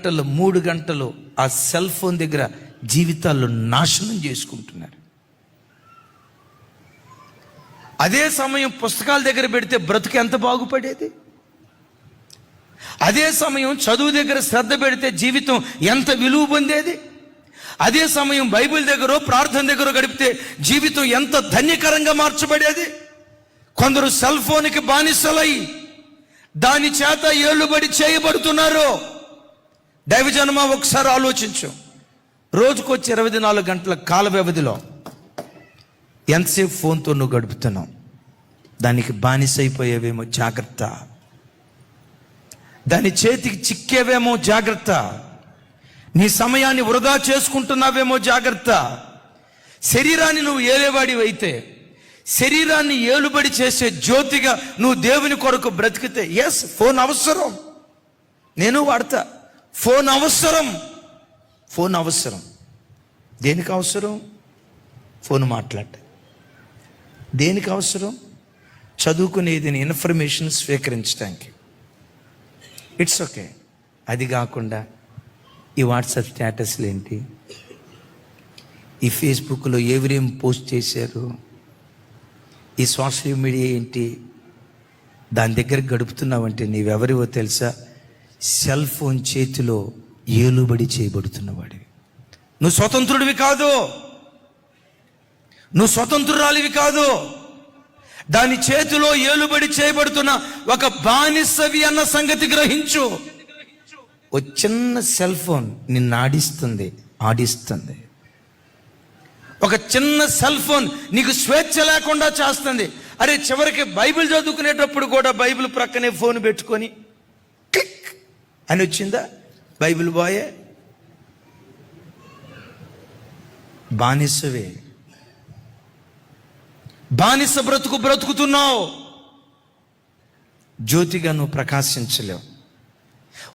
గంటలు 3 గంటలు ఆ సెల్ ఫోన్ దగ్గర జీవితాల్లో నాశనం చేసుకుంటున్నారు. అదే సమయం పుస్తకాల దగ్గర పెడితే బ్రతుకు ఎంత బాగుపడేది. అదే సమయం చదువు దగ్గర శ్రద్ధ పెడితే జీవితం ఎంత విలువ పొందేది. అదే సమయం బైబిల్ దగ్గర ప్రార్థన దగ్గర గడిపితే జీవితం ఎంత ధన్యకరంగా మార్చబడేది. కొందరు సెల్ ఫోన్కి బానిసలై దాని చేత ఏలుబడి చేయబడుతున్నారు. దైవజనమ, ఒకసారి ఆలోచించు. రోజుకొచ్చి 24 గంటల కాల వ్యవధిలో ఎంతసేపు ఫోన్తో నువ్వు గడుపుతున్నావు? దానికి బానిసైపోయేవేమో జాగ్రత్త. దాని చేతికి చిక్కేవేమో జాగ్రత్త. నీ సమయాన్ని వృధా చేసుకుంటున్నావేమో జాగ్రత్త. శరీరాన్ని నువ్వు ఏలేవాడివి అయితే, శరీరాన్ని ఏలుబడి చేసే జ్యోతిగా నువ్వు దేవుని కొరకు బ్రతికితే, ఎస్, ఫోన్ అవసరం, నేను వాడతా. ఫోన్ అవసరం. ఫోన్ అవసరం. దేనికి అవసరం? ఫోన్ మాట్లాడ. దేనికి అవసరం? చదువుకునేది, ఇన్ఫర్మేషన్ స్వీకరించడానికి. It's okay. అది కాకుండా ఈ వాట్సాప్ స్టేటస్లు ఏంటి, ఈ ఫేస్బుక్లో ఎవరేం పోస్ట్ చేశారు, ఈ సోషల్ మీడియా ఏంటి, దాని దగ్గర గడుపుతున్నావంటే నీవెవరివో తెలుసా? సెల్ ఫోన్ చేతిలో ఏలుబడి చేయబడుతున్నవాడివి. నువ్వు స్వతంత్రుడివి కాదు, నువ్వు స్వతంత్రురాలివి కాదు. దాని చేతిలో ఏలుబడి చేయబడుతున్న ఒక బానిసవి అన్న సంగతి గ్రహించు. ఓ చిన్న సెల్ ఫోన్ నిన్ను ఆడిస్తుంది. ఒక చిన్న సెల్ ఫోన్ నీకు స్వేచ్ఛ లేకుండా చేస్తుంది. అరే, చివరికి బైబిల్ చదువుకునేటప్పుడు కూడా బైబిల్ ప్రక్కనే ఫోన్ పెట్టుకొని క్లిక్ అని వచ్చిందా? బైబిల్ బాయే. బానిసవే. బానిస బ్రతుకుతున్నావు. జ్యోతిగా నువ్వు ప్రకాశించలేవు.